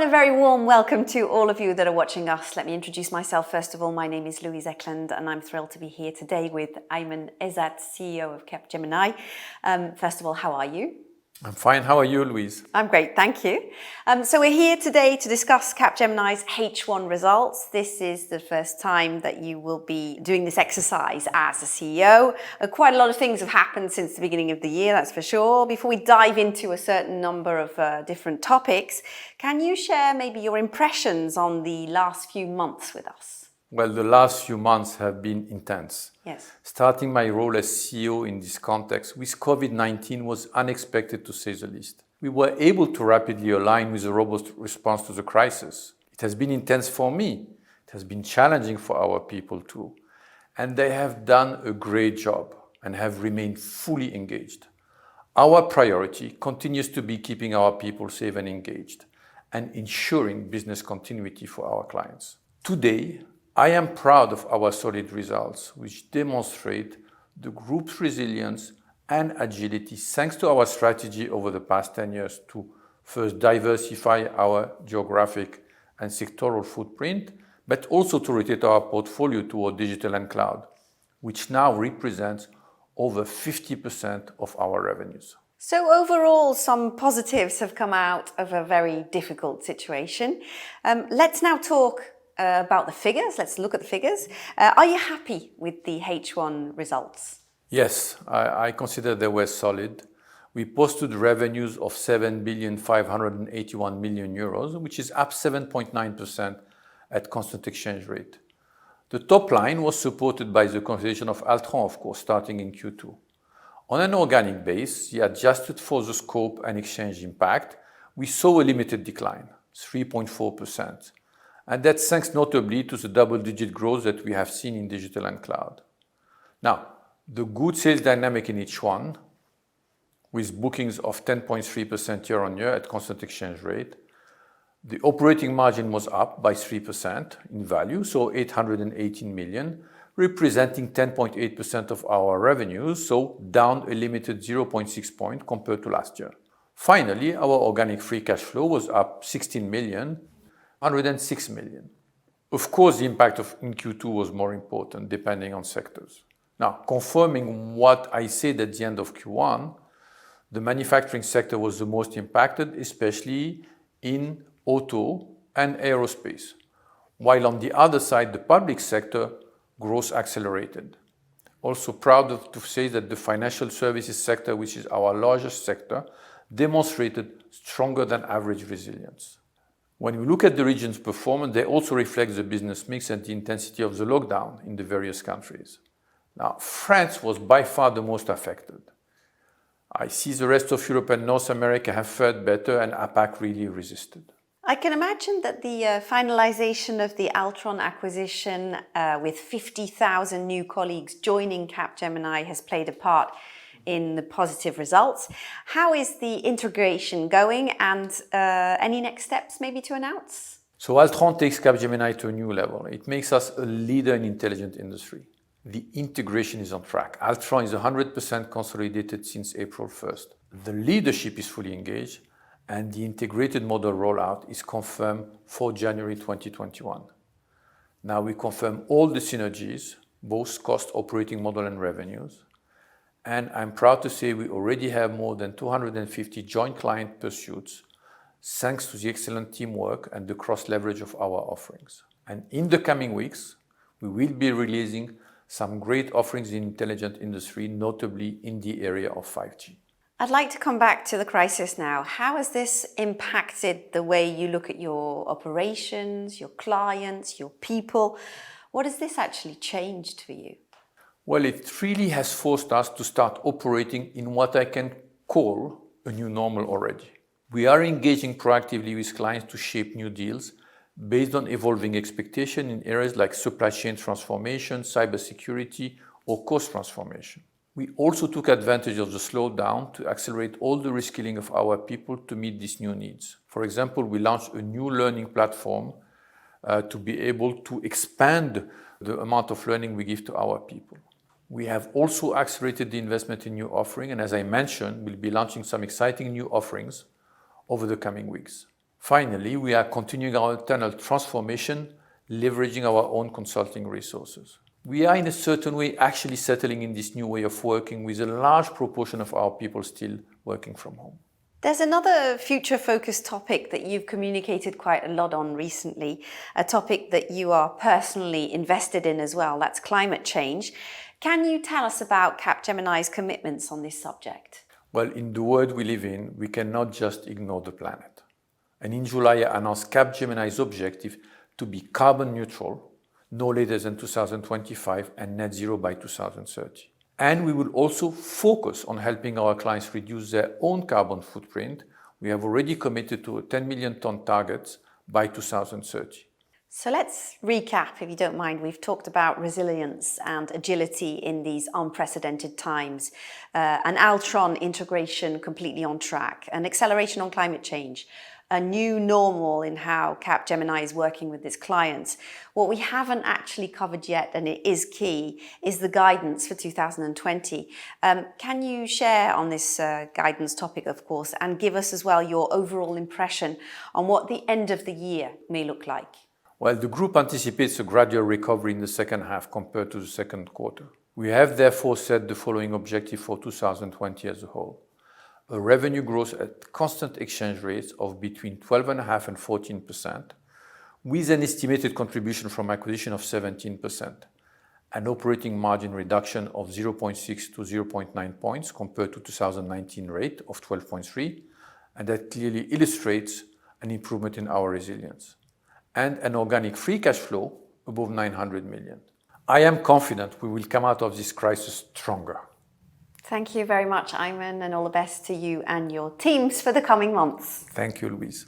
a very warm welcome to all of you that are watching us. Let me introduce myself first of all. My name is Louise Eklund and I'm thrilled to be here today with Aiman Ezzat, CEO of Capgemini. First of all, how are you? I'm fine. How are you, Louise? I'm great, thank you. So we're here today to discuss Capgemini's H1 results. This is the first time that you will be doing this exercise as a CEO. Quite a lot of things have happened since the beginning of the year, that's for sure. Before we dive into a certain number of different topics, can you share maybe your impressions on the last few months with us? Well, the last few months have been intense. Yes. Starting my role as CEO in this context with COVID-19 was unexpected, to say the least. We were able to rapidly align with a robust response to the crisis. It has been intense for me. It has been challenging for our people too. And they have done a great job and have remained fully engaged. Our priority continues to be keeping our people safe and engaged and ensuring business continuity for our clients. Today, I am proud of our solid results, which demonstrate the group's resilience and agility thanks to our strategy over the past 10 years to first diversify our geographic and sectoral footprint, but also to rotate our portfolio toward digital and cloud, which now represents over 50% of our revenues. So overall, some positives have come out of a very difficult situation. Let's now talk about the figures. Let's look at the figures. Are you happy with the H1 results? Yes, I consider they were solid. We posted revenues of 7,581 million euros, which is up 7.9% at constant exchange rate. The top line was supported by the consolidation of Ultron, of course, starting in Q2. On an organic base, adjusted for the scope and exchange impact, we saw a limited decline, 3.4%. And that's thanks notably to the double-digit growth that we have seen in digital and cloud. Now, the good sales dynamic in H1, with bookings of 10.3% year-on-year at constant exchange rate, the operating margin was up by 3% in value, so 818 million, representing 10.8% of our revenues, so down a limited 0.6 point compared to last year. Finally, our organic free cash flow was up 16 million, 106 million. Of course, the impact in Q2 was more important, depending on sectors. Now, confirming what I said at the end of Q1, the manufacturing sector was the most impacted, especially in auto and aerospace. While on the other side, the public sector growth accelerated. Also proud to say that the financial services sector, which is our largest sector, demonstrated stronger than average resilience. When we look at the region's performance, they also reflect the business mix and the intensity of the lockdown in the various countries. Now, France was by far the most affected. I see the rest of Europe and North America have fared better and APAC really resisted. I can imagine that the finalization of the Ultron acquisition with 50,000 new colleagues joining Capgemini has played a part in the positive results. How is the integration going and any next steps maybe to announce? So Ultron takes Capgemini to a new level. It makes us a leader in intelligent industry. The integration is on track. Ultron is 100% consolidated since April 1st. The leadership is fully engaged and the integrated model rollout is confirmed for January 2021. Now we confirm all the synergies, both cost, operating model and revenues. And I'm proud to say we already have more than 250 joint client pursuits thanks to the excellent teamwork and the cross-leverage of our offerings. And in the coming weeks, we will be releasing some great offerings in intelligent industry, notably in the area of 5G. I'd like to come back to the crisis now. How has this impacted the way you look at your operations, your clients, your people? What has this actually changed for you? Well, it really has forced us to start operating in what I can call a new normal already. We are engaging proactively with clients to shape new deals based on evolving expectations in areas like supply chain transformation, cybersecurity, or cost transformation. We also took advantage of the slowdown to accelerate all the reskilling of our people to meet these new needs. For example, we launched a new learning platform to be able to expand the amount of learning we give to our people. We have also accelerated the investment in new offering, and as I mentioned, we'll be launching some exciting new offerings over the coming weeks. Finally, we are continuing our internal transformation, leveraging our own consulting resources. We are in a certain way actually settling in this new way of working with a large proportion of our people still working from home. There's another future-focused topic that you've communicated quite a lot on recently, a topic that you are personally invested in as well, that's climate change. Can you tell us about Capgemini's commitments on this subject? Well, in the world we live in, we cannot just ignore the planet. And in July, I announced Capgemini's objective to be carbon neutral no later than 2025 and net zero by 2030. And we will also focus on helping our clients reduce their own carbon footprint. We have already committed to a 10 million ton target by 2030. So let's recap, if you don't mind. We've talked about resilience and agility in these unprecedented times, an Ultron integration completely on track, an acceleration on climate change, a new normal in how Capgemini is working with its clients. What we haven't actually covered yet, and it is key, is the guidance for 2020. Can you share on this guidance topic, of course, and give us as well your overall impression on what the end of the year may look like? Well, the group anticipates a gradual recovery in the second half compared to the second quarter. We have therefore set the following objective for 2020 as a whole. A revenue growth at constant exchange rates of between 12.5% and 14%, with an estimated contribution from acquisition of 17%, an operating margin reduction of 0.6 to 0.9 points compared to 2019 rate of 12.3, and that clearly illustrates an improvement in our resilience, and an organic free cash flow above 900 million. I am confident we will come out of this crisis stronger. Thank you very much, Aiman, and all the best to you and your teams for the coming months. Thank you, Louise.